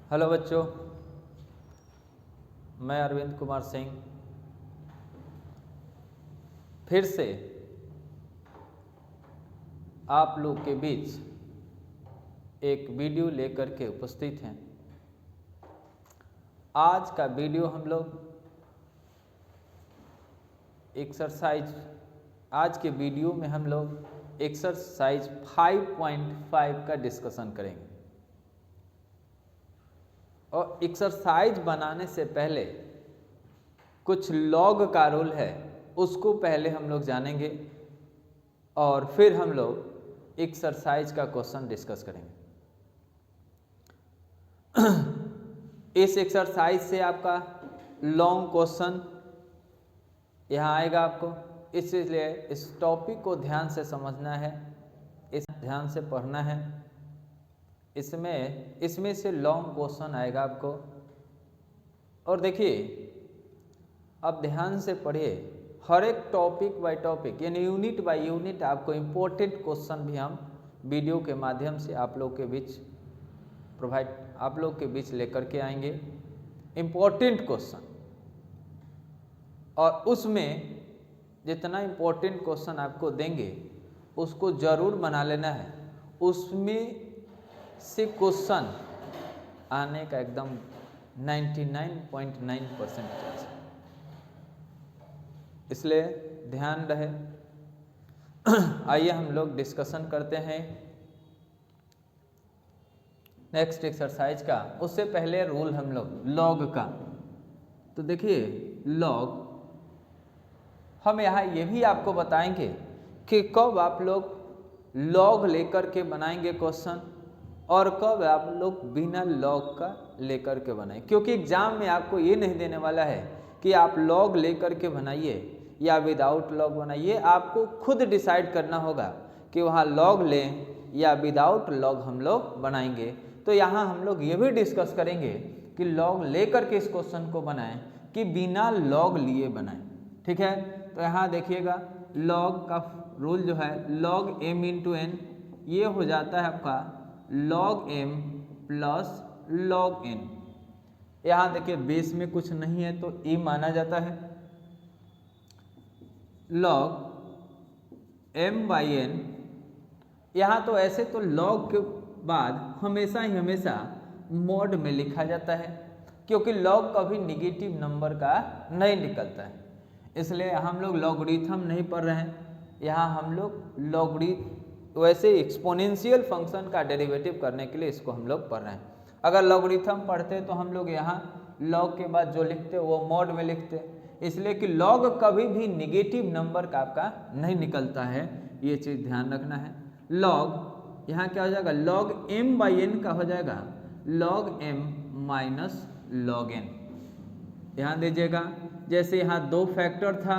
Hello बच्चों, मैं अरविंद कुमार सिंह फिर से आप लोग के बीच एक वीडियो लेकर के उपस्थित हैं। आज का वीडियो हम लोग आज के वीडियो में हम लोग एक्सरसाइज 5.5 का डिस्कशन करेंगे। और एक्सरसाइज बनाने से पहले कुछ लॉग का रूल है, उसको पहले हम लोग जानेंगे और फिर हम लोग एक्सरसाइज का क्वेश्चन डिस्कस करेंगे। इस एक्सरसाइज से आपका लॉन्ग क्वेश्चन यहाँ आएगा आपको, इसलिए इस टॉपिक को ध्यान से समझना है, इस ध्यान से पढ़ना है। इसमें से लॉन्ग क्वेश्चन आएगा आपको। और देखिए, अब ध्यान से पढ़िए, हर एक टॉपिक बाय टॉपिक यानी यूनिट बाय यूनिट आपको इम्पोर्टेंट क्वेश्चन भी हम वीडियो के माध्यम से आप लोग के बीच लेकर के आएंगे। इम्पोर्टेंट क्वेश्चन, और उसमें जितना इम्पोर्टेंट क्वेश्चन आपको देंगे उसको ज़रूर बना लेना है। उसमें से क्वेश्चन आने का एकदम 99.9% चांस है, इसलिए ध्यान रहे। आइए हम लोग डिस्कशन करते हैं नेक्स्ट एक्सरसाइज का। उससे पहले रूल हम लोग लॉग का, तो देखिए लॉग हम यहाँ ये भी आपको बताएंगे कि कब आप लोग लॉग लेकर के बनाएंगे क्वेश्चन और कब आप लोग बिना लॉग का लेकर के बनाएं, क्योंकि एग्जाम में आपको ये नहीं देने वाला है कि आप लॉग लेकर के बनाइए या विदाउट लॉग बनाइए। आपको खुद डिसाइड करना होगा कि वहाँ लॉग लें या विदाउट लॉग हम लोग बनाएंगे। तो यहाँ हम लोग ये भी डिस्कस करेंगे कि लॉग लेकर के इस क्वेश्चन को बनाएं कि बिना लॉग लिए बनाएं, ठीक है। तो यहाँ देखिएगा, लॉग का रूल जो है log m इंटू एन, ये हो जाता है आपका log m plus log n। यहाँ देखिए बेस में कुछ नहीं है तो e माना जाता है। log m बाई n, यहाँ तो ऐसे तो log के बाद हमेशा मॉड में लिखा जाता है, क्योंकि log कभी निगेटिव नंबर का नहीं निकलता है। इसलिए हम लोग लॉगरिथम नहीं पढ़ रहे हैं, यहाँ हम लोग वैसे एक्सपोनेंशियल फंक्शन का डेरिवेटिव करने के लिए इसको हम लोग पढ़ रहे हैं। अगर लॉगरिथम पढ़ते तो हम लोग यहाँ लॉग के बाद जो लिखते वो मॉड में लिखते, इसलिए कि लॉग कभी भी निगेटिव नंबर का आपका नहीं निकलता है, ये चीज़ ध्यान रखना है। लॉग यहाँ क्या हो जाएगा, log m बाई n का हो जाएगा log m minus log n। ध्यान दीजिएगा, जैसे यहाँ दो फैक्टर था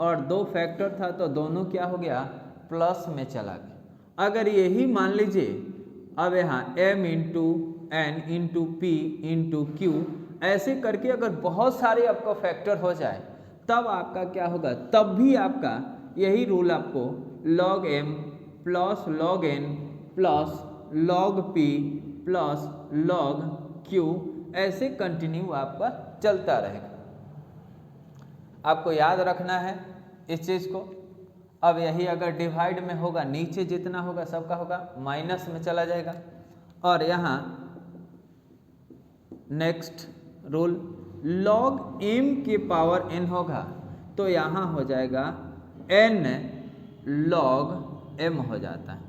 और दो फैक्टर था तो दोनों क्या हो गया, प्लस में चला गया। अगर यही मान लीजिए, अब यहाँ m into n into p into q ऐसे करके अगर बहुत सारे आपका फैक्टर हो जाए तब आपका क्या होगा, तब भी आपका यही रूल आपको log m plus log n plus log p plus log q ऐसे कंटिन्यू आपका चलता रहेगा। आपको याद रखना है इस चीज़ को। अब यही अगर डिवाइड में होगा, नीचे जितना होगा सबका होगा माइनस में चला जाएगा। और यहाँ नेक्स्ट रूल log m की पावर n होगा तो यहाँ हो जाएगा n log m हो जाता है।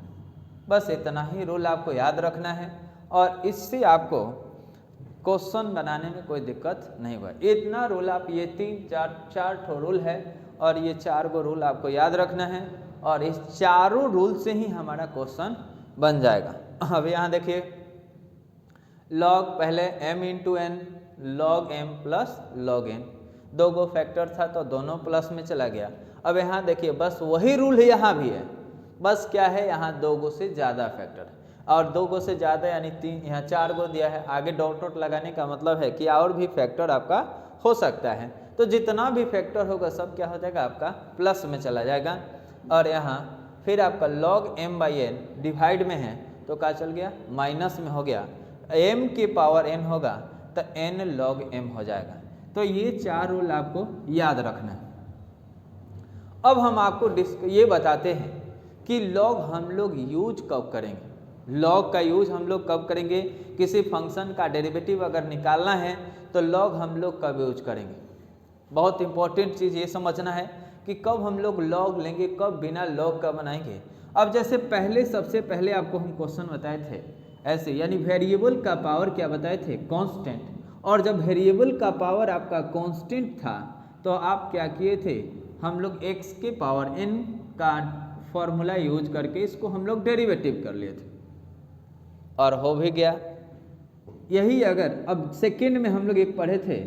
बस इतना ही रूल आपको याद रखना है और इससे आपको क्वेश्चन बनाने में कोई दिक्कत नहीं हुआ। इतना रूल आप, ये चार ठो रूल है और ये 4 गो रूल आपको याद रखना है और इस चारों रूल से ही हमारा क्वेश्चन बन जाएगा। अब यहाँ देखिए, log पहले m into n log m plus log n, दो गो फैक्टर था तो दोनों प्लस में चला गया। अब यहाँ देखिए, बस वही रूल यहाँ भी है, बस क्या है, यहाँ दो गो से ज़्यादा फैक्टर है और दो गो से ज़्यादा यानी 3, यहाँ 4 गो दिया है। आगे डॉट डॉट लगाने का मतलब है कि और भी फैक्टर आपका हो सकता है, तो जितना भी फैक्टर होगा सब क्या हो जाएगा, आपका प्लस में चला जाएगा। और यहाँ फिर आपका log m by n divide में है तो क्या चल गया, माइनस में हो गया। m के पावर n होगा तो n log m हो जाएगा। तो ये 4 रूल आपको याद रखना है। अब हम आपको ये बताते हैं कि लॉग हम लोग यूज कब करेंगे। लॉग का यूज हम लोग कब करेंगे, किसी फंक्शन का डेरिवेटिव अगर निकालना है तो लॉग हम लोग कब यूज करेंगे। बहुत इंपॉर्टेंट चीज़ ये समझना है कि कब हम लोग लॉग लेंगे, कब बिना लॉग का बनाएंगे। अब जैसे सबसे पहले आपको हम क्वेश्चन बताए थे ऐसे, यानी वेरिएबल का पावर क्या बताए थे, कांस्टेंट। और जब वेरिएबल का पावर आपका कांस्टेंट था तो आप क्या किए थे, हम लोग x के पावर n का फॉर्मूला यूज करके इसको हम लोग डेरिवेटिव कर लिए थे और हो भी गया। यही अगर अब सेकेंड में हम लोग एक पढ़े थे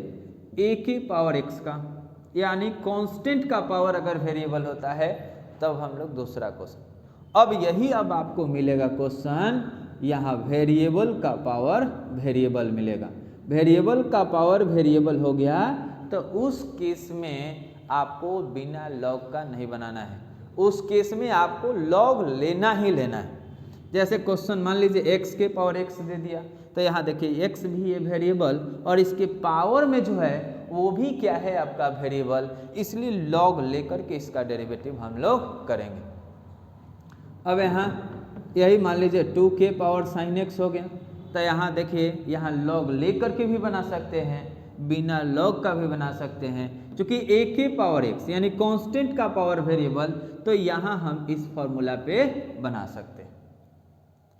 a के पावर x का, यानी कांस्टेंट का पावर अगर वेरिएबल होता है तब हम लोग दूसरा क्वेश्चन। अब यही अब आपको मिलेगा क्वेश्चन, यहाँ वेरिएबल का पावर वेरिएबल मिलेगा। वेरिएबल का पावर वेरिएबल हो गया तो उस केस में आपको बिना लॉग का नहीं बनाना है, उस केस में आपको लॉग लेना ही लेना है। जैसे क्वेश्चन मान लीजिए x के पावर x दे दिया, तो यहाँ देखिए x भी ये वेरिएबल और इसके पावर में जो है वो भी क्या है आपका वेरिएबल, इसलिए लॉग लेकर के इसका डेरिवेटिव हम लोग करेंगे। अब यहाँ यही मान लीजिए 2 के पावर साइन x हो गया, तो यहाँ देखिए यहाँ लॉग लेकर के भी बना सकते हैं, बिना लॉग का भी बना सकते हैं। क्योंकि a के पावर x यानी कांस्टेंट का पावर वेरिएबल, तो यहाँ हम इस फॉर्मूला पे बना सकते हैं।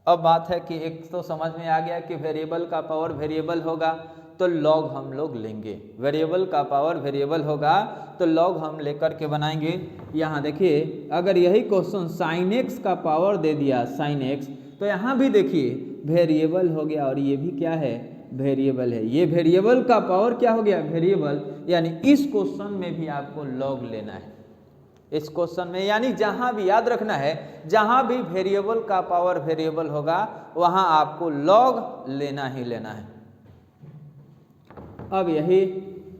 अब बात है कि एक तो समझ में आ गया कि वेरिएबल का पावर वेरिएबल होगा तो लॉग हम लोग लेंगे, वेरिएबल का पावर वेरिएबल होगा तो लॉग हम लेकर के बनाएंगे। यहाँ देखिए अगर यही क्वेश्चन साइन x का पावर दे दिया साइन x, तो यहाँ भी देखिए वेरिएबल हो गया और ये भी क्या है, वेरिएबल है। ये वेरिएबल का पावर क्या हो गया, वेरिएबल। यानी इस क्वेश्चन में भी आपको लॉग लेना है, इस क्वेश्चन में, यानी जहां भी याद रखना है जहां भी वेरिएबल का पावर वेरिएबल होगा वहां आपको लॉग लेना ही लेना है। अब यही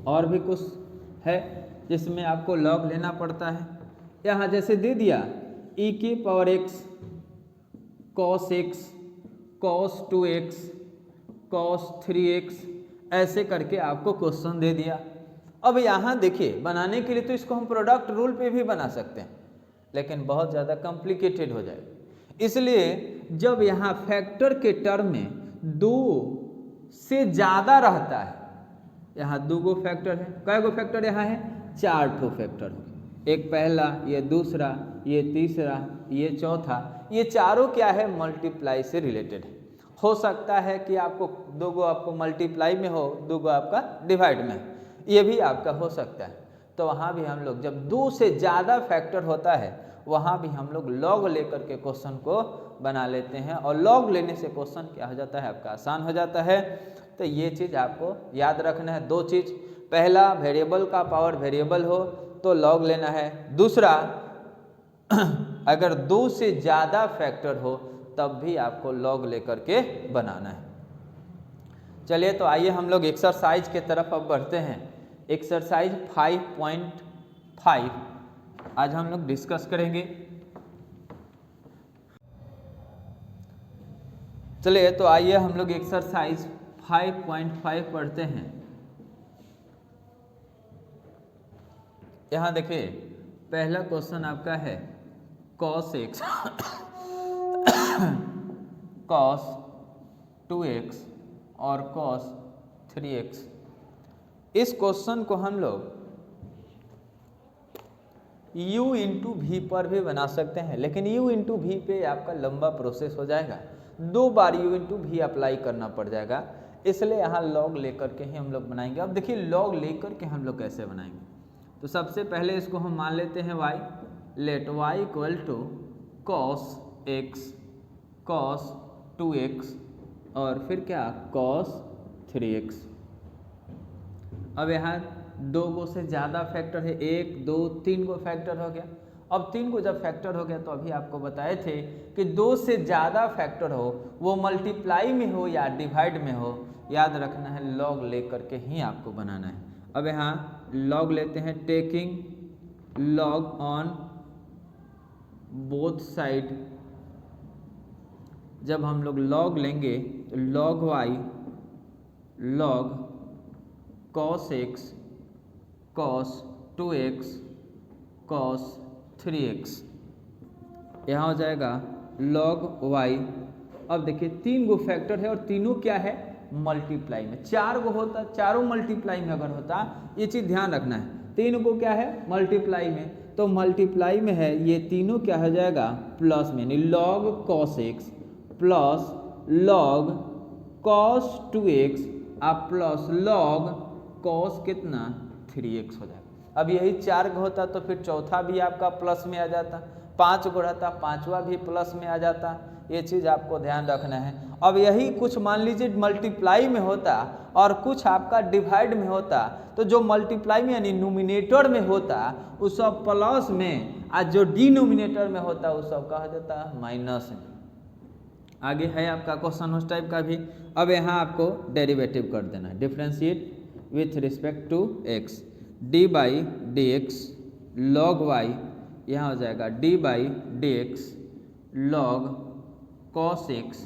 और भी कुछ है जिसमें आपको लॉग लेना पड़ता है। यहाँ जैसे दे दिया e की power x cos x cos 2x cos 3x, ऐसे करके आपको क्वेश्चन दे दिया। अब यहाँ देखिए बनाने के लिए तो इसको हम प्रोडक्ट रूल पे भी बना सकते हैं, लेकिन बहुत ज़्यादा कॉम्प्लिकेटेड हो जाएगा। इसलिए जब यहाँ फैक्टर के टर्म में 2 से ज़्यादा रहता है, यहाँ 2 गो फैक्टर है, कै गो फैक्टर यहाँ है, 4 ठो फैक्टर हो, एक पहला, ये दूसरा, ये तीसरा, ये चौथा, ये चारों क्या है, मल्टीप्लाई से रिलेटेड है। हो सकता है कि आपको 2 गो आपको मल्टीप्लाई में हो, 2 गो आपका डिवाइड में, ये भी आपका हो सकता है। तो वहाँ भी हम लोग जब 2 से ज़्यादा फैक्टर होता है वहाँ भी हम लोग लॉग लेकर के क्वेश्चन को बना लेते हैं, और लॉग लेने से क्वेश्चन क्या हो जाता है आपका आसान हो जाता है। तो ये चीज़ आपको याद रखना है, 2 चीज़, पहला वेरिएबल का पावर वेरिएबल हो तो लॉग लेना है, दूसरा अगर 2 से ज़्यादा फैक्टर हो तब भी आपको लॉग लेकर के बनाना है। चलिए तो आइए हम लोग एक्सरसाइज के तरफ अब बढ़ते हैं। एक्सरसाइज 5.5 आज हम लोग डिस्कस करेंगे। चलिए तो आइए हम लोग एक्सरसाइज 5.5 पढ़ते हैं। यहाँ देखिए पहला क्वेश्चन आपका है cos x cos 2x और cos 3x। इस क्वेश्चन को हम लोग u इंटू वी पर भी बना सकते हैं, लेकिन u इंटू वी पे आपका लंबा प्रोसेस हो जाएगा, 2 बार u इंटू वी अप्लाई करना पड़ जाएगा, इसलिए यहाँ लॉग लेकर के ही हम लोग बनाएंगे। अब देखिए लॉग लेकर के हम लोग कैसे बनाएंगे, तो सबसे पहले इसको हम मान लेते हैं y, let y equal to cos x cos 2x और फिर क्या cos 3x। अब यहाँ 2 गो से ज़्यादा फैक्टर है, 1 2 3 गो फैक्टर हो गया। अब 3 गो जब फैक्टर हो गया तो अभी आपको बताए थे कि 2 से ज़्यादा फैक्टर हो वो मल्टीप्लाई में हो या डिवाइड में हो, याद रखना है लॉग लेकर के ही आपको बनाना है। अब यहाँ लॉग लेते हैं, taking log on both side. जब हम लोग लॉग लेंगे तो log y log cos x cos 2x cos 3x, यहाँ हो जाएगा log y। अब देखिए 3 गो फैक्टर है और तीनों क्या है, मल्टीप्लाई में। 4 गो होता, चारों मल्टीप्लाई में अगर होता, ये चीज़ ध्यान रखना है, 3 को क्या है मल्टीप्लाई में, तो मल्टीप्लाई में है ये तीनों क्या हो जाएगा प्लस में, यानी log cos x plus log cos 2x आप प्लस log cos कितना 3x हो जाएगा। अब यही 4 गो होता तो फिर चौथा भी आपका प्लस में आ जाता, 5 गो रहता पांचवा भी प्लस में आ जाता, ये चीज़ आपको ध्यान रखना है। अब यही कुछ मान लीजिए मल्टीप्लाई में होता और कुछ आपका डिवाइड में होता, तो जो मल्टीप्लाई में यानी नोमिनेटर में होता वो सब प्लस में, और जो डिनोमिनेटर में होता वो सब कहा जाता माइनस में। आगे है आपका क्वेश्चन उस टाइप का भी। अब यहाँ आपको डेरिवेटिव कर देना है, differentiate with respect to x, d by d x log y, यहाँ हो जाएगा d by d x log cos x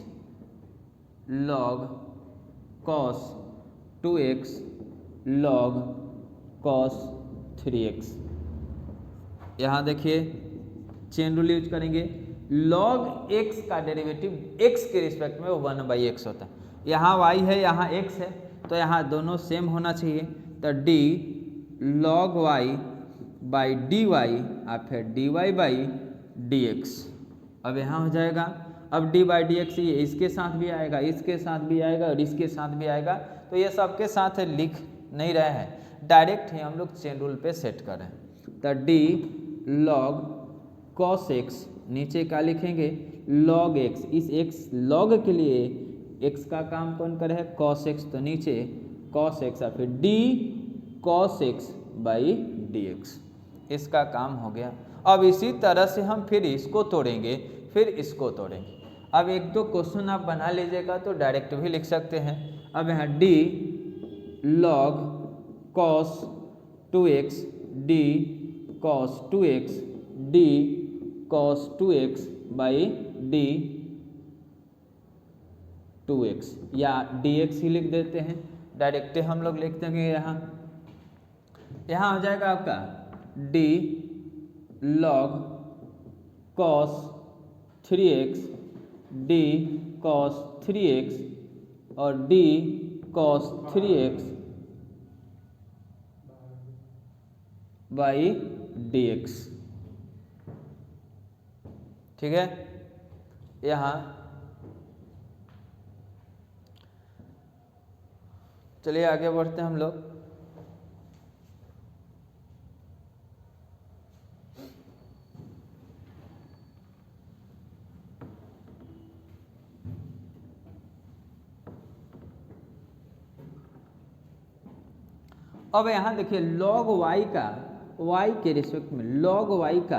log cos 2x log cos 3x। यहाँ देखिए चेन रूल यूज करेंगे, log x का डेरिवेटिव x के respect में 1/x होता है। यहाँ y है यहाँ x है, तो यहाँ दोनों सेम होना चाहिए, तो d log y by d y और फिर dy बाई dx। अब यहाँ हो जाएगा, अब d बाई डी एक्स ये इसके साथ भी आएगा, इसके साथ भी आएगा और इसके साथ भी आएगा, तो ये सबके साथ लिख नहीं रहे हैं, डायरेक्ट ही हम लोग चेन रूल पे सेट करें। तो d log cos x, नीचे का लिखेंगे log x, इस x log के लिए x का काम कौन करे है cos x, तो नीचे cos x और फिर d cos x by d x, इसका काम हो गया। अब इसी तरह से हम फिर इसको तोड़ेंगे, फिर इसको तोड़ेंगे। अब एक दो क्वेश्चन आप बना लीजिएगा तो डायरेक्ट भी लिख सकते हैं। अब यहाँ d log cos 2x d cos 2x d cos 2x by d 2x, या dx ही लिख देते हैं, डायरेक्ट हम लोग लिख देंगे। यहाँ हो जाएगा आपका d log cos 3x d cos 3x और d cos 3x by dx, ठीक है। यहाँ चलिए आगे बढ़ते हैं हम लोग। अब यहाँ देखिए log y का y के रिस्पेक्ट में, log y का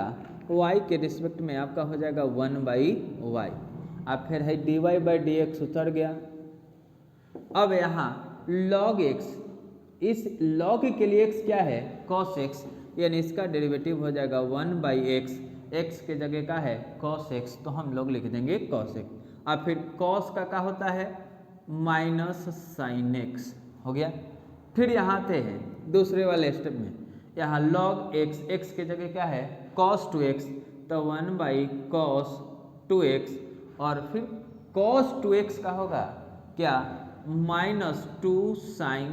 y के रिस्पेक्ट में आपका हो जाएगा 1/y, अब फिर है dy बाई डी एक्स उतर गया। अब यहाँ log x, इस log के लिए x क्या है cos x, यानी इसका डेरिवेटिव हो जाएगा 1/x, x के जगह का है cos x, तो हम लोग लिख देंगे cos x, अब फिर cos का क्या होता है माइनस साइन x हो गया। फिर यहाँ थे हैं दूसरे वाले स्टेप में, यहाँ log x, x के जगह क्या है cos 2x, तो 1/cos 2x और फिर cos 2x का होगा क्या -2 sin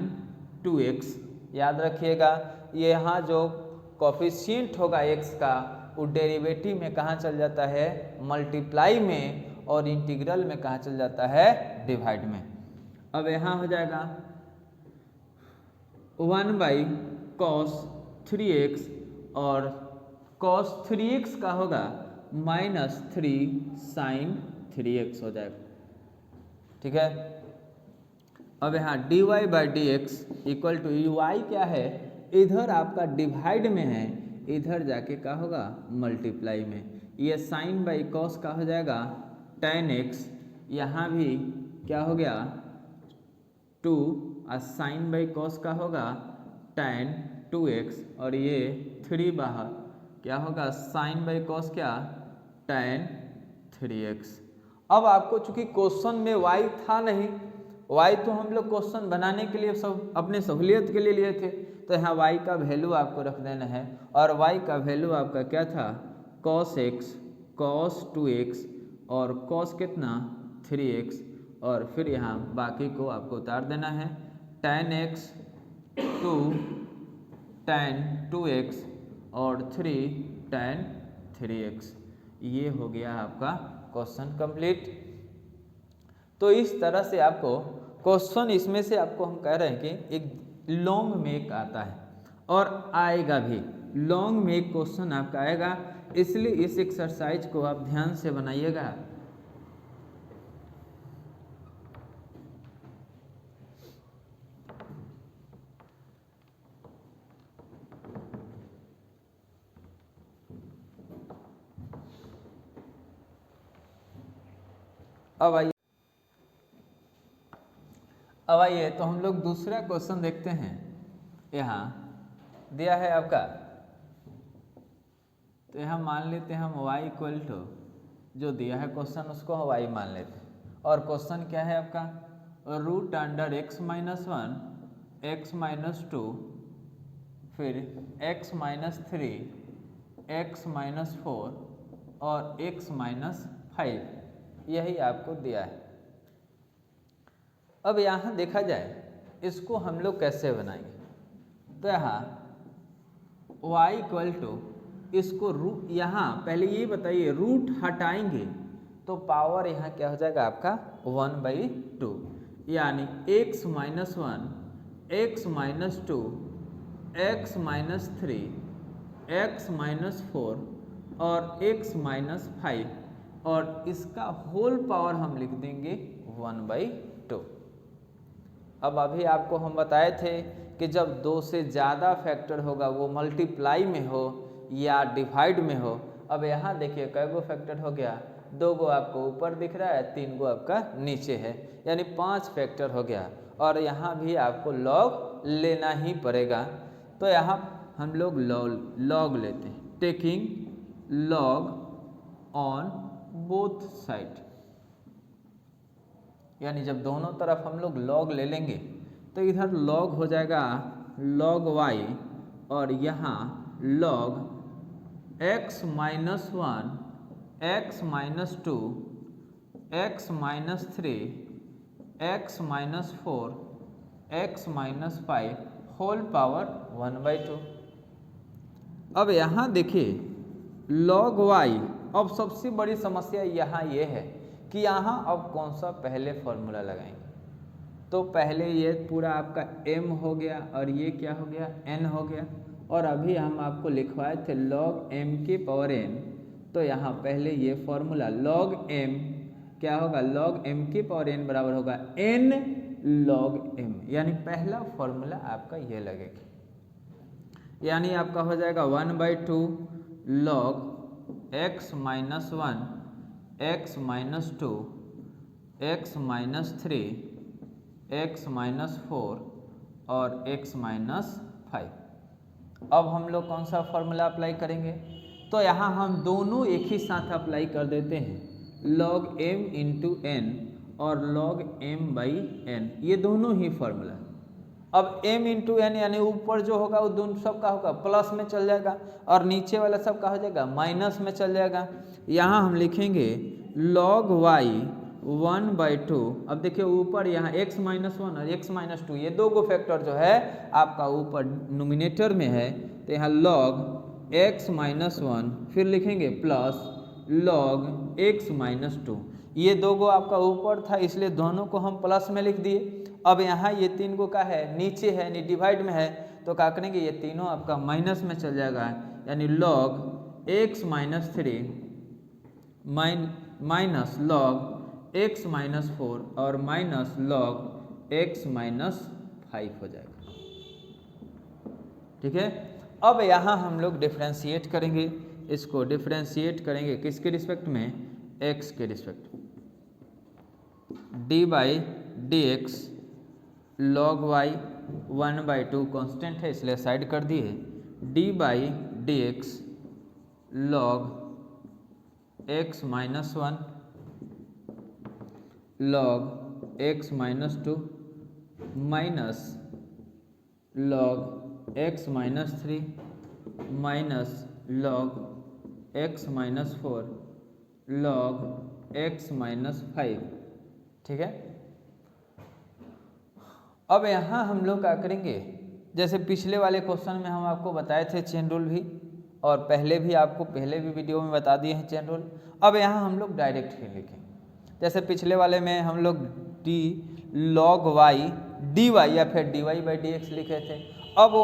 2x। याद रखिएगा ये यहाँ जो कोफिशिएंट होगा x का वो डेरिवेटिव में कहाँ चल जाता है मल्टीप्लाई में, और इंटीग्रल में कहाँ चल जाता है डिवाइड में। अब यहाँ हो जाएगा 1/cos 3x और cos 3x का होगा -3 sin 3x हो जाएगा, ठीक है। अब यहाँ dy by d x equal to y क्या है इधर आपका डिवाइड में है, इधर जाके क्या होगा मल्टीप्लाई में, ये साइन बाई कॉस का हो जाएगा tan x, यहाँ भी क्या हो गया 2 और साइन बाई कॉस का होगा tan 2x और ये 3 बाहर क्या होगा साइन बाई कॉस क्या tan 3x। अब आपको चूंकि क्वेश्चन में y था नहीं, y तो हम लोग क्वेश्चन बनाने के लिए सब अपने सहूलियत के लिए लिए थे, तो यहाँ y का वैल्यू आपको रख देना है और y का वैल्यू आपका क्या था cos x, cos 2x और cos कितना 3x और फिर यहाँ बाकी को आपको उतार देना है tan x 2 tan 2x और 3 tan 3x। ये हो गया आपका क्वेश्चन कंप्लीट। तो इस तरह से आपको क्वेश्चन इसमें से आपको हम कह रहे हैं कि एक लॉन्ग में एक आता है और आएगा भी, लॉन्ग में एक क्वेश्चन आपका आएगा, इसलिए इस एक्सरसाइज को आप ध्यान से बनाइएगा। अब आइए तो हम लोग दूसरा क्वेश्चन देखते हैं। यहाँ दिया है आपका, तो यहाँ मान लेते हैं हम y इक्वल टू जो दिया है क्वेश्चन उसको हम y मान लेते हैं और क्वेश्चन क्या है आपका root under x minus 1 x minus 2 फिर x माइनस 3 x माइनस 4 और x माइनस 5, यही आपको दिया है। अब यहाँ देखा जाए इसको हम लोग कैसे बनाएंगे, तो यहाँ y इक्वल टू इसको रूट, यहाँ पहले ये बताइए रूट हटाएंगे तो पावर यहाँ क्या हो जाएगा आपका 1/2, यानी x minus 1 x minus 2 x minus 3 x minus 4 और x माइनस 5 और इसका होल पावर हम लिख देंगे 1/2। अब अभी आपको हम बताए थे कि जब 2 से ज़्यादा फैक्टर होगा वो मल्टीप्लाई में हो या डिवाइड में हो। अब यहाँ देखिए कै गो फैक्टर हो गया, 2 गो आपको ऊपर दिख रहा है, 3 गो आपका नीचे है, यानी 5 फैक्टर हो गया और यहाँ भी आपको लॉग लेना ही पड़ेगा। तो यहाँ हम लोग लॉग लेते हैं, taking log on both side, यानी जब दोनों तरफ हम लोग लॉग ले लेंगे तो इधर लॉग हो जाएगा log y और यहाँ log x minus 1 x minus 2 x minus 3 x minus 4 x माइनस 5 होल पावर 1/2। अब यहाँ देखिए log y, अब सबसे बड़ी समस्या यहाँ ये है कि यहाँ अब कौन सा पहले फॉर्मूला लगाएंगे। तो पहले ये पूरा आपका m हो गया और ये क्या हो गया n हो गया, और अभी हम आपको लिखवाए थे log m की पावर n, तो यहाँ पहले ये फॉर्मूला log m क्या होगा, log m की पावर n बराबर होगा n log m, यानी पहला फॉर्मूला आपका ये लगेगा, यानी आपका हो जाएगा 1/2 log x minus 1 x minus 2 x minus 3 x minus 4 और x माइनस 5। अब हम लोग कौन सा फॉर्मूला अप्लाई करेंगे, तो यहाँ हम दोनों एक ही साथ अप्लाई कर देते हैं, log m इंटू n और log m/n, ये दोनों ही फॉर्मूला। अब m इंटू n यानी ऊपर जो होगा वो दोनों सबका होगा प्लस में चल जाएगा और नीचे वाला सबका हो जाएगा माइनस में चल जाएगा। यहाँ हम लिखेंगे log y 1/2। अब देखिए ऊपर यहाँ x माइनस 1 और x माइनस 2 ये 2 गो फैक्टर जो है आपका ऊपर नोमिनेटर में है, तो यहाँ log x माइनस 1 फिर लिखेंगे प्लस log x माइनस 2, ये 2 गो आपका ऊपर था इसलिए दोनों को हम प्लस में लिख दिए। अब यहाँ ये 3 गो का है नीचे है यानी डिवाइड में है, तो क्या करेंगे ये तीनों आपका माइनस में चल जाएगा, यानी log x minus 3 minus log x minus 4 और माइनस log x माइनस 5 हो जाएगा। ठीक है, अब यहाँ हम लोग डिफ्रेंशिएट करेंगे, इसको डिफ्रेंशिएट करेंगे किसके रिस्पेक्ट में, x के respect, d/dx log y 1/2 constant है इसलिए साइड कर दिए, d/dx log x minus 1 log x minus 2 minus log x minus 3 minus log x minus 4 log x माइनस 5। ठीक है, अब यहाँ हम लोग क्या करेंगे, जैसे पिछले वाले क्वेश्चन में हम आपको बताए थे चेन रूल भी, और पहले भी आपको पहले भी वीडियो में बता दिए हैं चेन रूल। अब यहाँ हम लोग डायरेक्ट ही लिखें, जैसे पिछले वाले में हम लोग डी log y dy या फिर dy बाई डी एक्स लिखे थे। अब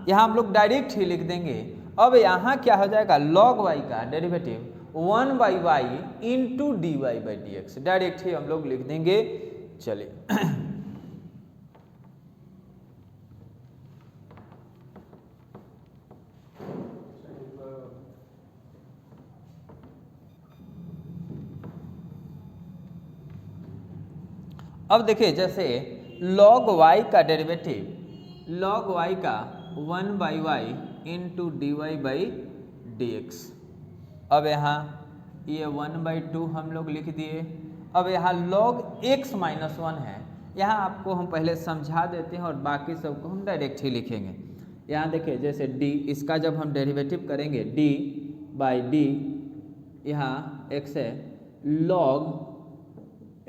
यहाँ हम लोग डायरेक्ट ही लिख देंगे। अब यहाँ क्या हो जाएगा, log y का derivative 1 by y into d y by d x, direct ही हम लोग लिख देंगे। चलिए अब देखिए, जैसे log y का डेरिवेटिव log y का 1 by y into d y by d x. अब यहाँ ये 1/2 हम लोग लिख दिए। अब यहाँ log x माइनस 1 है, यहाँ आपको हम पहले समझा देते हैं और बाकी सबको हम डायरेक्ट ही लिखेंगे। यहाँ देखिए, जैसे d इसका जब हम डेरिवेटिव करेंगे d बाई डी, यहाँ x है log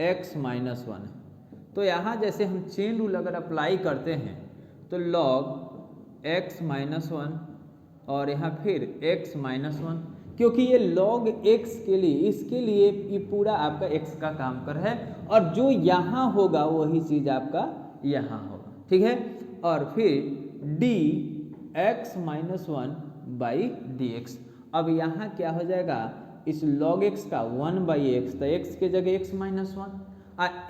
x माइनस 1 है, तो यहाँ जैसे हम चेन रूल अगर अप्लाई करते हैं तो log x माइनस 1 और यहाँ फिर x माइनस 1, क्योंकि ये log x के लिए, इसके लिए ये पूरा आपका x का काम कर है, और जो यहाँ होगा वही चीज़ आपका यहाँ होगा। ठीक है, और फिर d x minus 1 by d x. अब यहाँ क्या हो जाएगा, इस log x का 1 बाई एक्स, तो x के जगह x माइनस 1,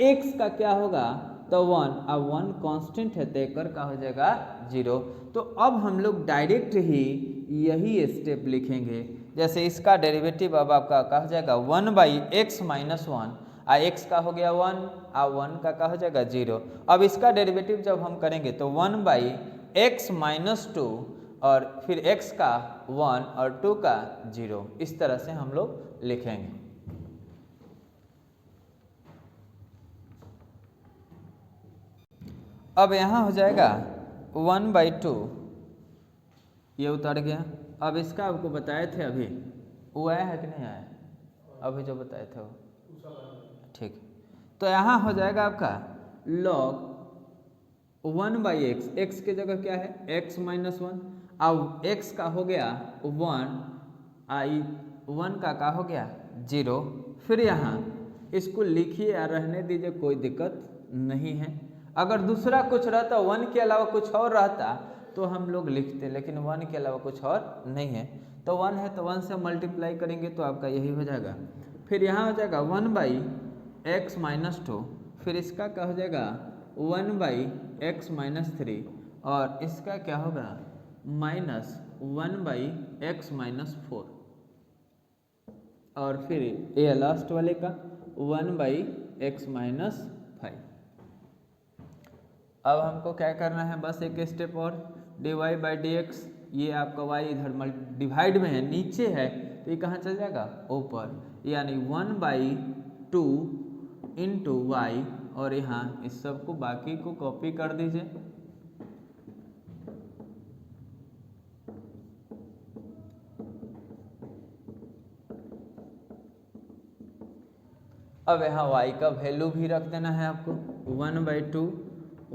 x का क्या होगा तो 1, अब 1 कांस्टेंट है तो एक का हो जाएगा 0। तो अब हम लोग डायरेक्ट ही यही स्टेप लिखेंगे, जैसे इसका डेरिवेटिव अब आपका क्या हो जाएगा 1 बाई एक्स माइनस 1, x का हो गया 1, 1 का क्या हो जाएगा 0। अब इसका डेरिवेटिव जब हम करेंगे तो 1 बाई एक्स माइनस 2 और फिर x का 1 और 2 का 0, इस तरह से हम लोग लिखेंगे। अब यहाँ हो जाएगा 1/2, ये उतर गया। अब इसका आपको बताए थे अभी, वो आया है कि नहीं आया, अभी जो बताए थे वो, ठीक। तो यहाँ हो जाएगा आपका log 1 बाई एक्स, एक्स की जगह क्या है x माइनस 1, अब x का हो गया 1, 1 का क्या हो गया 0। फिर यहाँ इसको लिखिए या रहने दीजिए, कोई दिक्कत नहीं है। अगर दूसरा कुछ रहता, 1 के अलावा कुछ और रहता तो हम लोग लिखते, लेकिन 1 के अलावा कुछ और नहीं है, तो 1 है तो 1 से मल्टीप्लाई करेंगे तो आपका यही हो जाएगा। फिर यहाँ हो जाएगा 1 बाई एक्स माइनस 2, फिर इसका क्या हो जाएगा 1 बाई एक्स माइनस 3, और इसका क्या होगा माइनस 1 बाई एक्स माइनस 4, और फिर ये लास्ट वाले का 1 बाई एक्स माइनस 5। अब हमको क्या करना है, बस एक स्टेप और, d y by d x, ये आपका y इधर डिवाइड में है, नीचे है तो ये कहाँ चल जाएगा ऊपर, यानी 1/2 इंटू वाई, और यहाँ इस सब को बाकी को कॉपी कर दीजिए। अब यहाँ y का वैल्यू भी रख देना है आपको, 1/2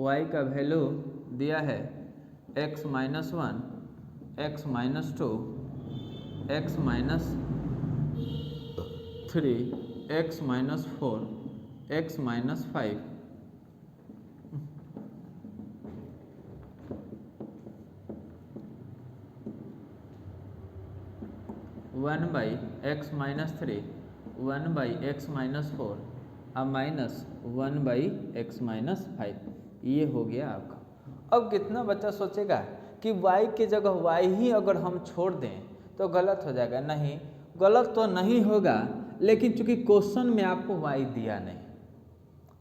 y का वैल्यू दिया है x minus 1, x minus 2, x minus 3, x minus 4, x माइनस 5। One by x minus 3, 1 by x minus 4, अब माइनस 1 बाई एक्स माइनस 5, ये हो गया आपका। अब कितना बच्चा सोचेगा कि y की जगह y ही अगर हम छोड़ दें तो गलत हो जाएगा। नहीं, गलत तो नहीं होगा, लेकिन चूंकि क्वेश्चन में आपको y दिया नहीं,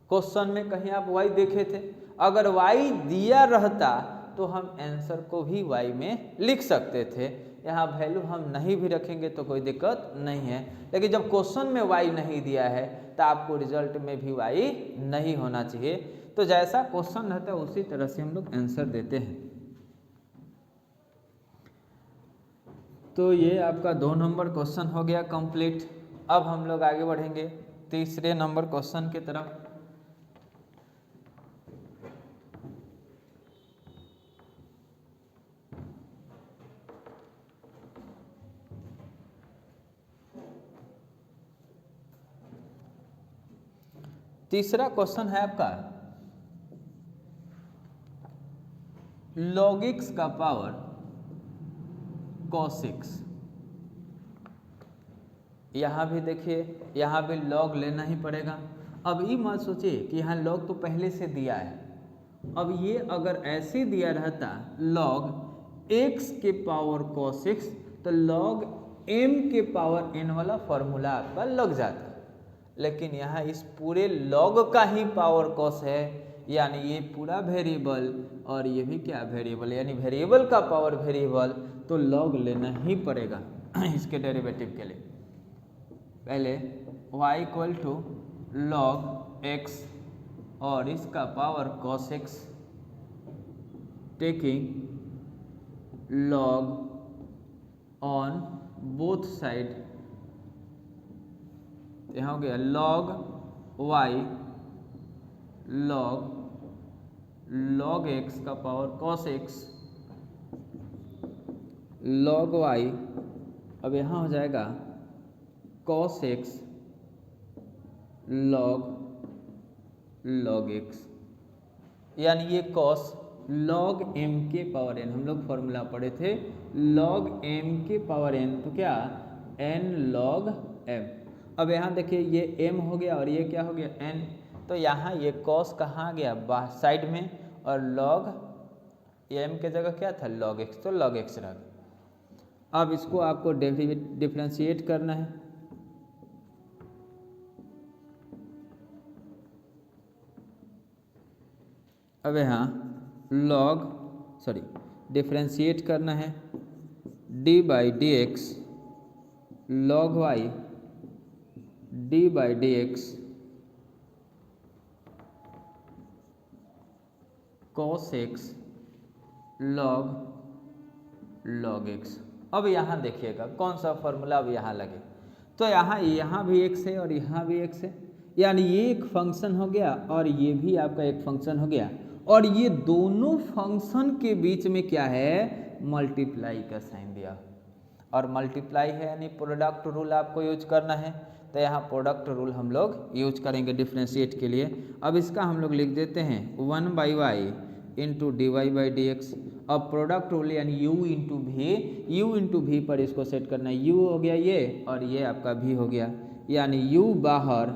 क्वेश्चन में कहीं आप y देखे थे, अगर y दिया रहता तो हम आंसर को भी y में लिख सकते थे, यहाँ वैल्यू हम नहीं भी रखेंगे तो कोई दिक्कत नहीं है, लेकिन जब क्वेश्चन में y नहीं दिया है तो आपको रिजल्ट में भी y नहीं होना चाहिए। तो जैसा क्वेश्चन रहता है उसी तरह से हम लोग आंसर देते हैं। तो ये आपका 2 नंबर क्वेश्चन हो गया कंप्लीट। अब हम लोग आगे बढ़ेंगे तीसरे नंबर क्वेश्चन की तरफ। तीसरा क्वेश्चन है आपका log x का पावर cos x। यहाँ भी देखिए, यहाँ भी log लेना ही पड़ेगा। अब ये मत सोचिए कि यहाँ log तो पहले से दिया है। अब ये अगर ऐसे दिया रहता log x के पावर cos x तो log m के पावर n वाला फॉर्मूला आपका लग जाता, लेकिन यहाँ इस पूरे log का ही पावर cos है, यानी ये पूरा वेरिएबल और ये भी क्या वेरिएबल, यानी वेरिएबल का पावर वेरिएबल, तो log लेना ही पड़ेगा इसके डेरिवेटिव के लिए। पहले y equal to log x और इसका power cos x taking log on both side. यहाँ हो गया log y log x का power cos x log y, अब यहाँ हो जाएगा cos x log x, यानी ये cos log m के पावर n, हम लोग फॉर्मूला पढ़े थे log m के पावर n, तो क्या n log m। अब यहाँ देखिए ये m हो गया और ये क्या हो गया n, तो यहाँ ये cos कहाँ गया साइड में और log m के जगह क्या था log x, तो log x रह गया। अब इसको आपको डिफरेंशिएट करना है। अब यहाँ डिफरेंशिएट करना है d by d x log y d by d x cos x log x। अब यहाँ देखिएगा कौन सा फॉर्मूला अब यहाँ लगे, तो यहाँ भी x है और यहाँ भी x है, यानी ये एक फंक्शन हो गया और ये भी आपका एक फंक्शन हो गया, और ये दोनों फंक्शन के बीच में क्या है मल्टीप्लाई का साइन दिया, और मल्टीप्लाई है यानी प्रोडक्ट रूल आपको यूज करना है, तो यहाँ प्रोडक्ट रूल हम लोग यूज करेंगे डिफरेंशिएट के लिए। अब इसका हम लोग लिख देते हैं 1 by y into d y by d x. अब प्रोडक्ट रूल यानी u इंटू भी पर इसको सेट करना है, u हो गया ये और ये आपका v हो गया, यानी u बाहर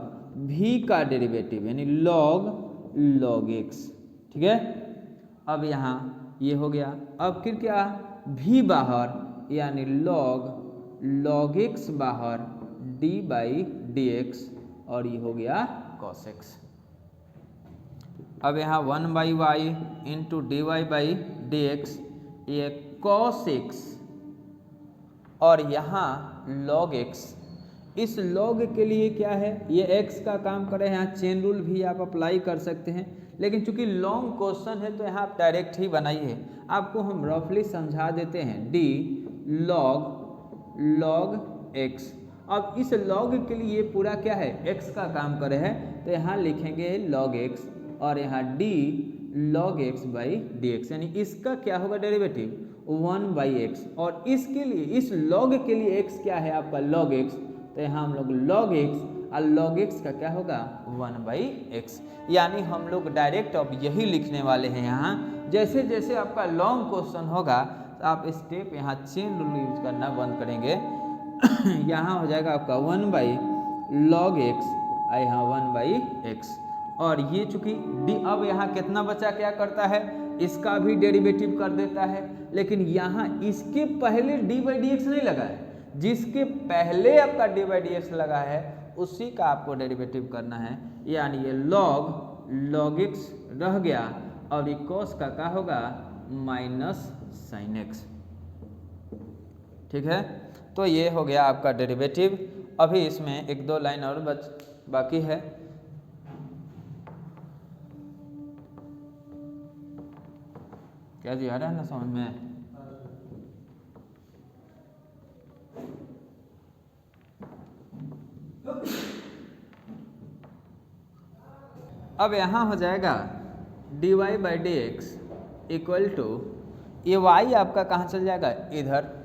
v का डेरिवेटिव यानी log x, ठीक है। अब यहाँ ये हो गया, अब फिर क्या v बाहर यानी log x बाहर d बाई डी एक्स और ये हो गया cos x। अब यहाँ 1 by y into d y by d x, ये cos x और यहाँ log x। इस log के लिए क्या है ये x का काम करे, यहाँ चेन रूल भी आप अप्लाई कर सकते हैं, लेकिन चूंकि लॉन्ग क्वेश्चन है तो यहाँ आप डायरेक्ट ही बनाइए। आपको हम रफली समझा देते हैं d log x। अब इस log के लिए ये पूरा क्या है x का काम करे है, तो यहाँ लिखेंगे log x और यहाँ d log x by d x, यानी इसका क्या होगा डेरिवेटिव 1 बाई एक्स, और इसके लिए इस log के लिए x क्या है आपका log x, तो यहाँ हम लोग log x और log x का क्या होगा 1 बाई एक्स, यानी हम लोग डायरेक्ट अब यही लिखने वाले हैं। यहाँ जैसे जैसे आपका लॉन्ग क्वेश्चन होगा तो आप स्टेप यहाँ चेन रूल यूज करना बंद करेंगे यहाँ हो जाएगा आपका 1 बाई log x और यहाँ 1 बाई एक्स, और ये चूंकि d अब यहाँ कितना बचा क्या करता है इसका भी डेरिवेटिव कर देता है, लेकिन यहाँ इसके पहले d बाई डी एक्स नहीं लगा है, जिसके पहले आपका d बाई डी एक्स लगा है उसी का आपको डेरिवेटिव करना है, यानी ये log x रह गया और ये cos का क्या होगा माइनस साइन x, ठीक है, तो ये हो गया आपका डेरिवेटिव। अभी इसमें एक दो लाइन और बाकी है। क्या जी आ रहा है ना समझ में? अब यहाँ हो जाएगा dy by d x equal to, ये y आपका कहाँ चल जाएगा, इधर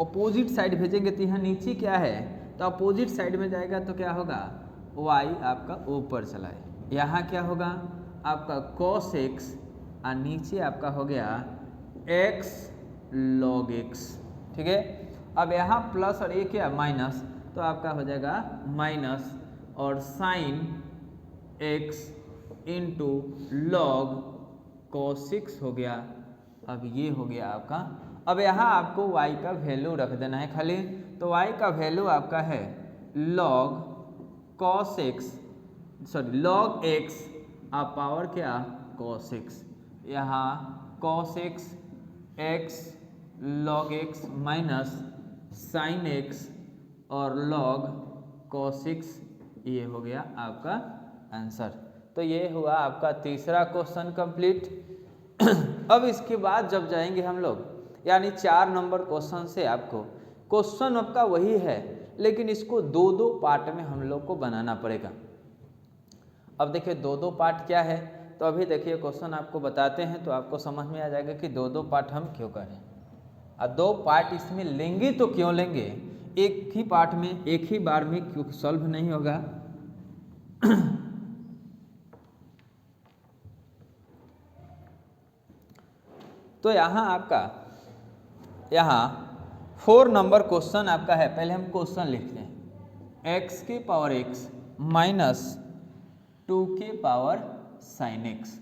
अपोजिट साइड भेजेंगे तो यहाँ नीचे क्या है, तो अपोजिट साइड में जाएगा तो क्या होगा, y आपका ऊपर चला है। यहाँ क्या होगा आपका cos x और नीचे आपका हो गया x log x। ठीक है, अब यहाँ प्लस और ये क्या माइनस, तो आपका हो जाएगा माइनस और sine x into log cos 6 हो गया। अब ये हो गया आपका। अब यहाँ आपको y का वैल्यू रख देना है खाली, तो y का वैल्यू आपका है log cos x, sorry log x आप पावर क्या cos x, यहाँ cos x x log x minus sine x और log cos x, ये हो गया आपका आंसर। तो ये हुआ आपका तीसरा क्वेश्चन कंप्लीट। अब इसके बाद जब जाएंगे हम लोग, यानी 4 नंबर क्वेश्चन से आपको क्वेश्चन आपका वही है, लेकिन इसको दो दो पार्ट में हम लोग को बनाना पड़ेगा। अब देखिए दो दो पार्ट क्या है, तो अभी देखिए क्वेश्चन आपको बताते हैं तो आपको समझ में आ जाएगा कि दो दो पार्ट हम क्यों करें। और 2 पार्ट इसमें लेंगे तो क्यों लेंगे, एक ही पार्ट में एक ही बार में क्यों सॉल्व नहीं होगा। तो यहाँ आपका 4 नंबर क्वेश्चन आपका है। पहले हम क्वेश्चन लिखते हैं, x की पावर x माइनस 2 की पावर साइन x।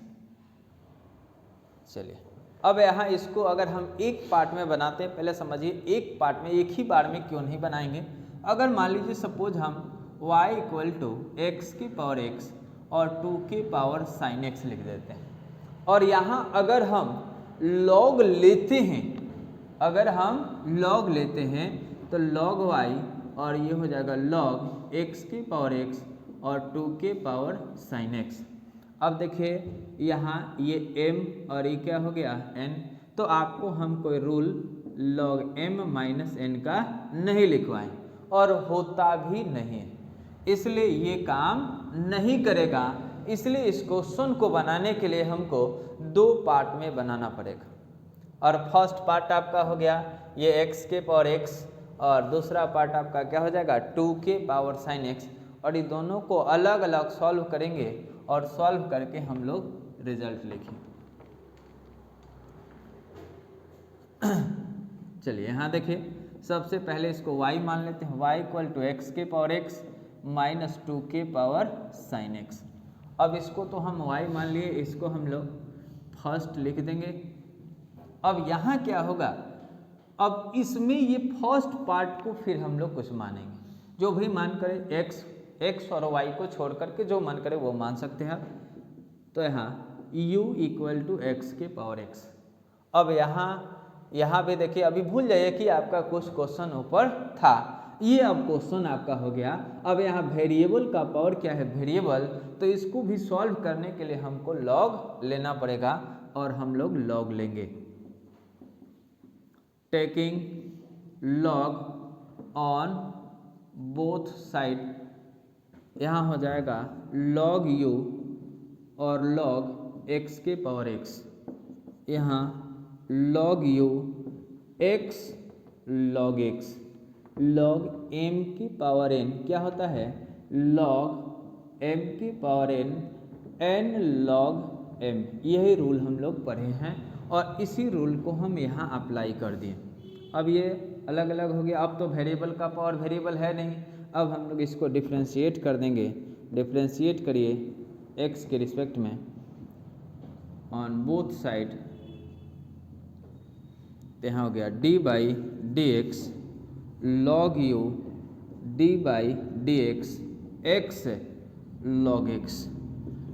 चलिए अब यहाँ इसको अगर हम एक पार्ट में बनाते हैं, पहले समझिए एक पार्ट में एक ही बार में क्यों नहीं बनाएंगे। अगर मान लीजिए सपोज हम y इक्वल टू एक्स की पावर x और 2 की पावर साइन x लिख देते हैं, और यहाँ अगर हम लॉग लेते हैं, अगर हम लॉग लेते हैं तो log y और ये हो जाएगा log x की पावर x और 2 के पावर साइन x। अब देखिए यहाँ ये m और ये क्या हो गया n, तो आपको हम कोई rule log m minus n का नहीं लिखवाएं और होता भी नहीं है, इसलिए ये काम नहीं करेगा। इसलिए इस क्वेश्चन को बनाने के लिए हमको 2 पार्ट में बनाना पड़ेगा। और फर्स्ट पार्ट आपका हो गया ये x के पावर x, और दूसरा पार्ट आपका क्या हो जाएगा 2 के पावर साइन x, और ये दोनों को अलग अलग सॉल्व करेंगे और सॉल्व करके हम लोग रिजल्ट लिखेंगे। चलिए यहाँ देखिए सबसे पहले इसको y मान लेते हैं, y इक्वल टू एक्स के पावर x माइनस 2 के पावर साइन x। अब इसको तो हम y मान लिए, इसको हम लोग फर्स्ट लिख देंगे। अब यहाँ क्या होगा, अब इसमें ये फर्स्ट पार्ट को फिर हम लोग कुछ मानेंगे, जो भी मान करे x और y को छोड़ करके जो मन करे वो मान सकते हैं। तो यहाँ u इक्वल टू एक्स के पावर x। अब यहाँ पे देखिए अभी भूल जाइए कि आपका कुछ क्वेश्चन ऊपर था, ये अब क्वेश्चन आपका हो गया। अब यहाँ वेरिएबल का पावर क्या है वेरिएबल, तो इसको भी सॉल्व करने के लिए हमको लॉग लेना पड़ेगा और हम लोग लॉग लेंगे। Taking log on both side, यहाँ हो जाएगा log u और log x के पावर x, यहाँ log u x log x, log m की पावर n क्या होता है log m की पावर n log m। यही रूल हम लोग पढ़े हैं और इसी रूल को हम यहाँ अप्लाई कर दिए। अब ये अलग अलग हो गया, अब तो वेरिएबल का पावर वेरिएबल है नहीं, अब हम लोग इसको डिफ्रेंशिएट कर देंगे। डिफ्रेंशिएट करिए x के रिस्पेक्ट में ऑन बोथ साइड, तो यहाँ हो गया d by d x log you d by d x x log x।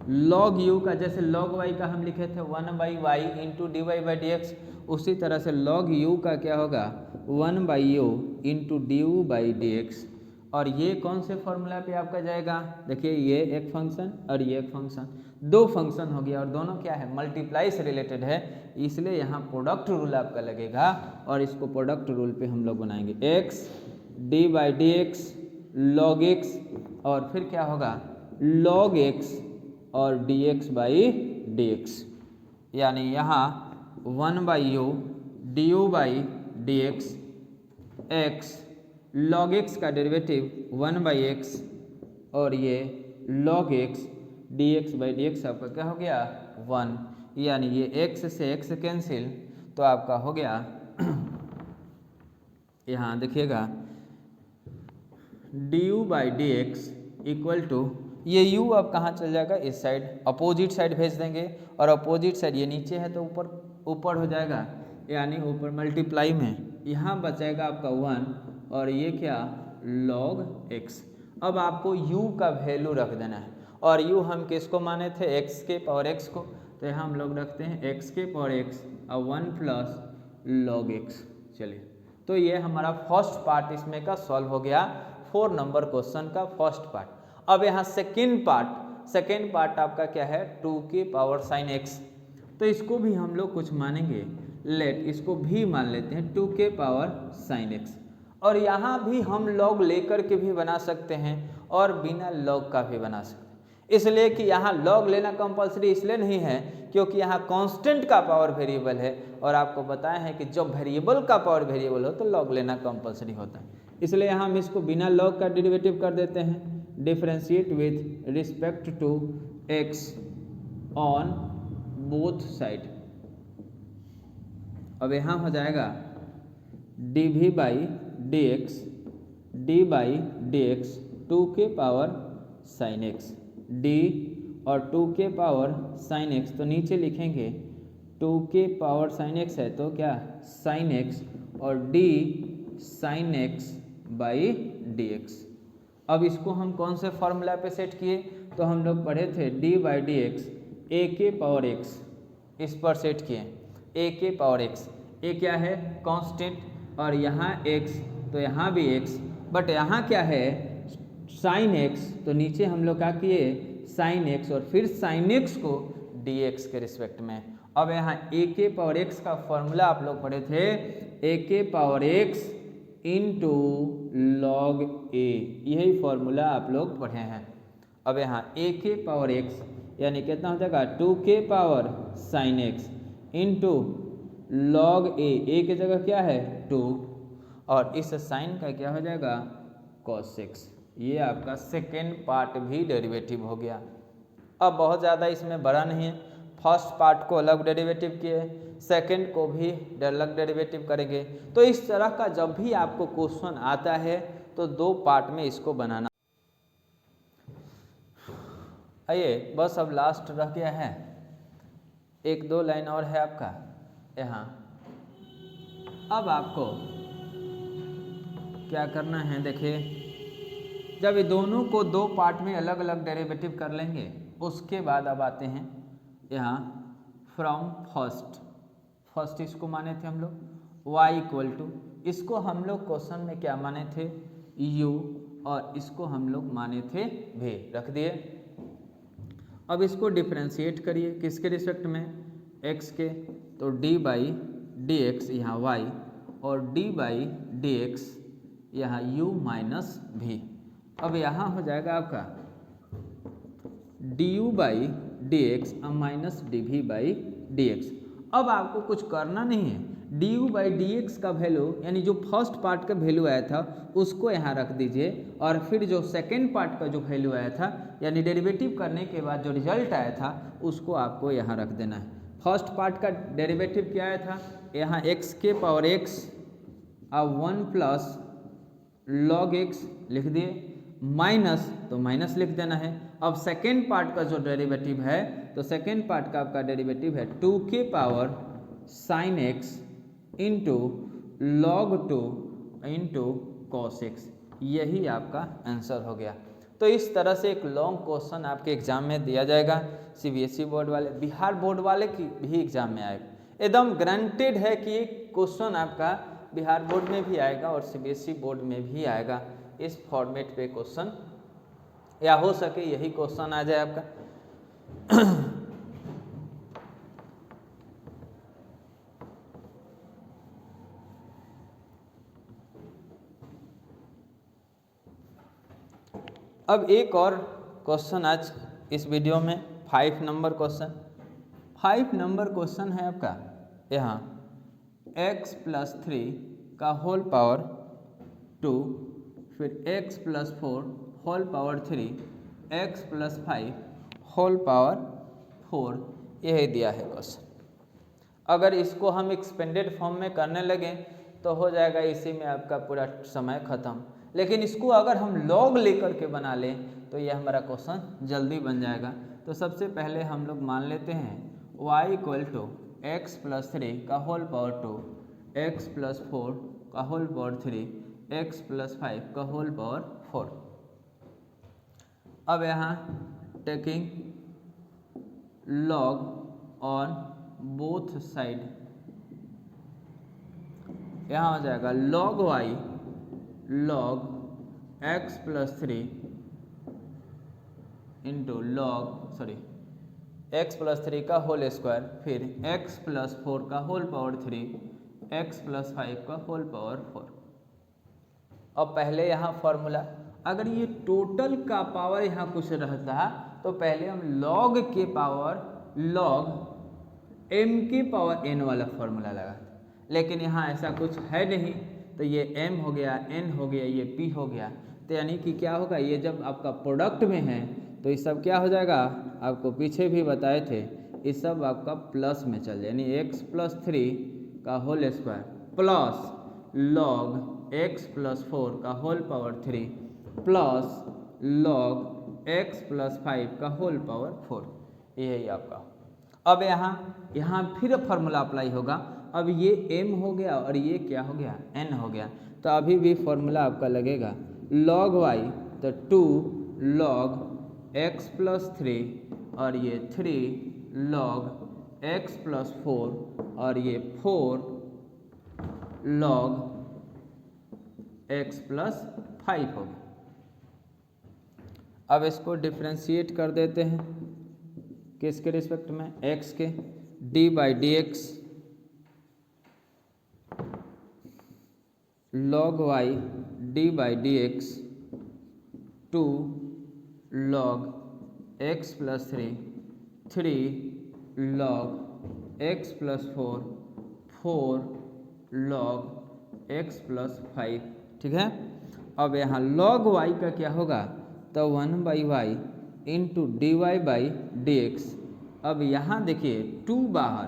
Log u का जैसे log y का हम लिखे थे 1 by y into d y by d x, उसी तरह से log u का क्या होगा 1/u into d u by d x. और ये कौन से फॉर्मूला पे आपका जाएगा, देखिए ये एक फंक्शन और ये एक फंक्शन, दो फंक्शन हो गया और दोनों क्या है मल्टीप्लाई से रिलेटेड है, इसलिए यहाँ प्रोडक्ट रूल आपका लगेगा और इसको प्रोडक्ट रूल पे हम लोग बनाएंगे x D by d x log x और फिर क्या होगा log x और dx बाई डी एक्स, यानी यहाँ 1/u D u by d x x log x का डेरिवेटिव 1/x और ये log x dx by d x आपका क्या हो गया 1, यानी ये x से x कैंसिल तो आपका हो गया यहाँ देखिएगा d u by d x equal to ये u अब कहाँ चल जाएगा इस साइड, अपोजिट साइड भेज देंगे और अपोजिट साइड ये नीचे है तो ऊपर ऊपर हो जाएगा, यानी ऊपर मल्टीप्लाई में यहाँ बचेगा आपका 1 और ये क्या log x। अब आपको u का वैल्यू रख देना है और u हम किसको माने थे x के पावर x को, तो यहाँ हम लोग रखते हैं x के पावर x और 1 प्लस log x। चलिए तो ये हमारा फर्स्ट पार्ट इसमें का सॉल्व हो गया, 4 नंबर क्वेश्चन का फर्स्ट पार्ट। अब यहाँ सेकेंड पार्ट आपका क्या है 2 के पावर साइन x, तो इसको भी हम लोग कुछ मानेंगे, लेट इसको भी मान लेते हैं 2 के पावर साइन x। और यहाँ भी हम लॉग लेकर के भी बना सकते हैं और बिना लॉग का भी बना सकते हैं, इसलिए कि यहाँ लॉग लेना कंपलसरी इसलिए नहीं है क्योंकि यहाँ कांस्टेंट का पावर वेरिएबल है और आपको बताया है कि जब वेरिएबल का पावर वेरिएबल हो तो लॉग लेना कंपलसरी होता है, इसलिए यहाँ हम इसको बिना लॉग का डेरिवेटिव कर देते हैं, differentiate with respect to x on both side. अब यहाँ हो जाएगा d v by d x d by d x 2 के पावर साइन एक्स डी और 2 के पावर साइन एक्स, तो नीचे लिखेंगे 2 के पावर साइन एक्स है तो क्या साइन एक्स और D sine x by d x. अब इसको हम कौन से फॉर्मूला पे सेट किए, तो हम लोग पढ़े थे डी बाई डी एक्स ए के पावर एक्स, इस पर सेट किए ए के पावर एक्स, ए क्या है कांस्टेंट और यहाँ x तो यहाँ भी x, बट यहाँ क्या है साइन x, तो नीचे हम लोग क्या किए साइन x और फिर साइन x को dx के रिस्पेक्ट में। अब यहाँ a के पावर x का फॉर्मूला आप लोग पढ़े थे a के power x into log a, यही फॉर्मूला आप लोग पढ़े हैं। अब यहाँ a के पावर x यानी कितना हो जाएगा 2 के power sine x into log a की जगह क्या है 2 और इस साइन का क्या हो जाएगा cos x। ये आपका सेकेंड पार्ट भी डेरिवेटिव हो गया। अब बहुत ज़्यादा इसमें बड़ा नहीं है, फर्स्ट पार्ट को अलग डेरिवेटिव किए, सेकेंड को भी अलग डेरिवेटिव करेंगे। तो इस तरह का जब भी आपको क्वेश्चन आता है तो 2 पार्ट में इसको बनाना। आइए बस अब लास्ट रह गया है, 1-2 लाइन और है आपका यहाँ। अब आपको क्या करना है, देखिए जब ये दोनों को 2 पार्ट में अलग अलग डेरिवेटिव कर लेंगे उसके बाद अब आते हैं यहाँ फ्रॉम फर्स्ट इसको माने थे हम लोग y इक्वल टू, इसको हम लोग क्वेश्चन में क्या माने थे u और इसको हम लोग माने थे v, रख दिए। अब इसको डिफ्रेंशिएट करिए किसके रिस्पेक्ट में x के, तो d बाई डी एक्स यहाँ y और d बाई डी एक्स यहाँ u माइनस v। अब यहाँ हो जाएगा आपका d u by d x minus d v by d x. अब आपको कुछ करना नहीं है, d u by d x का वैल्यू यानी जो फर्स्ट पार्ट का वैल्यू आया था उसको यहाँ रख दीजिए और फिर जो सेकेंड पार्ट का जो वैल्यू आया था यानी डेरिवेटिव करने के बाद जो रिजल्ट आया था उसको आपको यहाँ रख देना है। फर्स्ट पार्ट का डेरिवेटिव क्या आया था, यहाँ x के पावर x अब 1 प्लस लॉग x लिख दिए, माइनस तो माइनस लिख देना है। अब सेकेंड पार्ट का जो डेरिवेटिव है तो सेकेंड पार्ट का आपका डेरिवेटिव है 2 के power sine x into log 2 into cos x, यही आपका आंसर हो गया। तो इस तरह से एक लॉन्ग क्वेश्चन आपके एग्जाम में दिया जाएगा, सीबीएसई बोर्ड वाले, बिहार बोर्ड वाले की भी एग्जाम में आएगा। एकदम ग्रांटेड है कि क्वेश्चन आपका बिहार बोर्ड में भी आएगा और सीबीएसई बोर्ड में भी आएगा। इस फॉर्मेट पे क्वेश्चन, या हो सके यही क्वेश्चन आ जाए आपका। अब एक और क्वेश्चन आज इस वीडियो में 5 नंबर क्वेश्चन। 5 नंबर क्वेश्चन है आपका यहाँ x + 3 का होल पावर 2, फिर x + 4 whole power 3, x + 5 whole power 4, यही दिया है क्वेश्चन। अगर इसको हम एक्सपेंडेड फॉर्म में करने लगे तो हो जाएगा इसी में आपका पूरा समय खत्म, लेकिन इसको अगर हम लॉग लेकर के बना लें तो ये हमारा क्वेश्चन जल्दी बन जाएगा। तो सबसे पहले हम लोग मान लेते हैं y = x + 3 का होल पावर 2, x + 4 का होल पावर 3, x + 5 का होल पावर 4। अब यहाँ taking log on both side, यहाँ हो जाएगा log y log x + 3 into x + 3 का होल स्क्वायर, फिर x + 4 का होल पावर 3, x + 5 का होल पावर 4। अब पहले यहाँ फॉर्मूला, अगर ये टोटल का पावर यहाँ कुछ रहता तो पहले हम log के पावर log m की पावर n वाला फॉर्मूला लगाते, लेकिन यहाँ ऐसा कुछ है नहीं, तो ये m हो गया, n हो गया, ये p हो गया। तो यानी कि क्या होगा, ये जब आपका प्रोडक्ट में है तो ये सब क्या हो जाएगा, आपको पीछे भी बताए थे, ये सब आपका प्लस में चल जाए, यानी x + 3 का whole square plus log x + 4 का whole power 3 plus log x + 5 का होल पावर 4, यही आपका। अब यहाँ फिर फार्मूला अप्लाई होगा। अब ये m हो गया और ये क्या हो गया, n हो गया, तो अभी भी फार्मूला आपका लगेगा log y, तो 2 log x + 3 और ये 3 log x + 4 और ये 4 log x + 5 हो गया। अब इसको डिफ्रेंशिएट कर देते हैं, किसके रिस्पेक्ट में, x के, d/dx log y d/dx 2 log x + 3 3 log x + 4 4 log x + 5, ठीक है। अब यहाँ log y का क्या होगा, तो 1/y इंटू dy/dx। अब यहाँ देखिए 2 बाहर,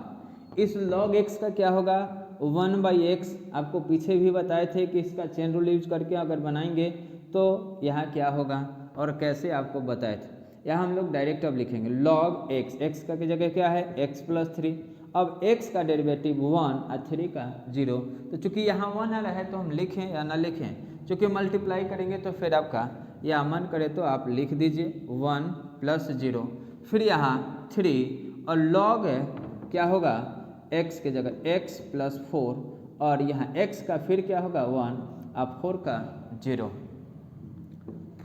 इस log x का क्या होगा 1/x, आपको पीछे भी बताए थे कि इसका चेन रूल यूज करके अगर बनाएंगे तो यहाँ क्या होगा और कैसे आपको बताए थे। यहाँ हम लोग डायरेक्ट अब लिखेंगे log x, x का की जगह क्या है x + 3, अब x का डेरिवेटिव 1 और 3 का 0, तो चूंकि यहाँ 1 आ रहा है तो हम लिखें या ना लिखें, चूँकि मल्टीप्लाई करेंगे तो फिर आपका या मन करे तो आप लिख दीजिए 1 + 0, फिर यहाँ 3 और log क्या होगा x के जगह x + 4 और यहाँ x का फिर क्या होगा 1 और 4 का 0,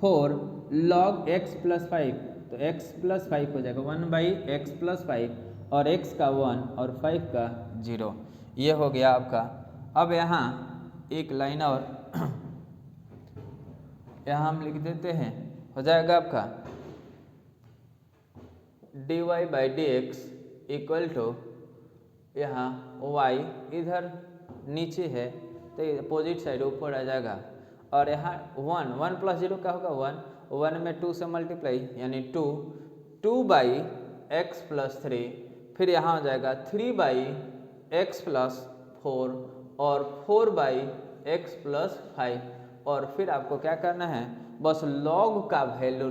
4 log x + 5, तो x + 5 हो जाएगा 1/x + 5 और x का 1 और 5 का 0, ये हो गया आपका। अब यहाँ एक लाइन और यहाँ हम लिख देते हैं, हो जाएगा आपका dy/dx = यहाँ y इधर नीचे है तो अपोजिट साइड ऊपर आ जाएगा, और यहाँ 1 + 0 क्या होगा 1 में 2 से मल्टीप्लाई यानी 2/x + 3, फिर यहाँ हो जाएगा 3/x + 4 और 4/x + 5, और फिर आपको क्या करना है, बस log का वैल्यू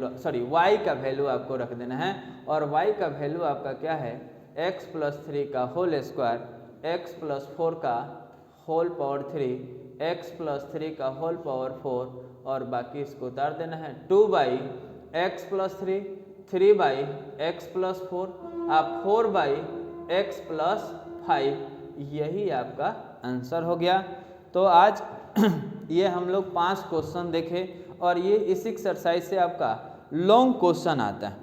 y का वैल्यू आपको रख देना है, और y का वैल्यू आपका क्या है x + 3 का होल स्क्वायर, x + 4 का होल पावर 3, x + 3 का होल पावर 4, और बाकी इसको उतार देना है 2/x + 3 3/x + 4 आप 4/x + 5, यही आपका आंसर हो गया। तो आज ये हम लोग 5 क्वेश्चन देखे और ये इस एक्सरसाइज से आपका लॉन्ग क्वेश्चन आता है,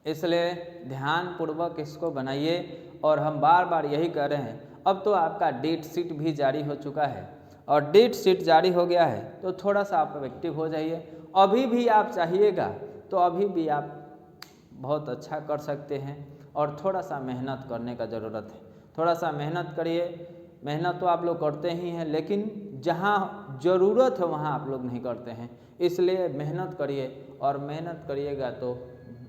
इसलिए ध्यान पूर्वक इसको बनाइए। और हम बार बार यही कह रहे हैं, अब तो आपका डेट शीट भी जारी हो चुका है और डेट शीट जारी हो गया है तो थोड़ा सा आप एक्टिव हो जाइए। अभी भी आप चाहिएगा तो अभी भी आप बहुत अच्छा कर सकते हैं और थोड़ा सा मेहनत करने का ज़रूरत है। थोड़ा सा मेहनत करिए, मेहनत तो आप लोग करते ही हैं, लेकिन जहाँ ज़रूरत है वहाँ आप लोग नहीं करते हैं, इसलिए मेहनत करिए। और मेहनत करिएगा तो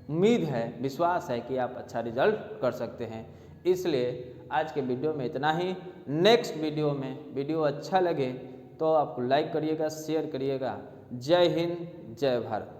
उम्मीद है, विश्वास है कि आप अच्छा रिजल्ट कर सकते हैं। इसलिए आज के वीडियो में इतना ही। नेक्स्ट वीडियो में वीडियो अच्छा लगे तो आप लाइक करिएगा, शेयर करिएगा। जय हिंद, जय भारत।